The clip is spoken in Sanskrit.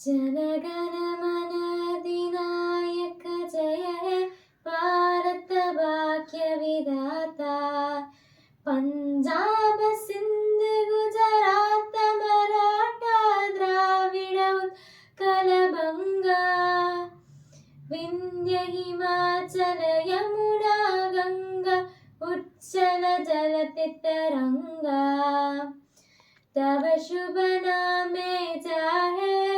जनगण मन अधिनायक जय हे भारत भाग्य विधाता पंजाब सिंध गुजरात मराठा द्राविड उत्कल बंगा विंध्य हिमाचल यमुना गंगा उच्चल जलति तरंगा तव शुभ नामे जाहे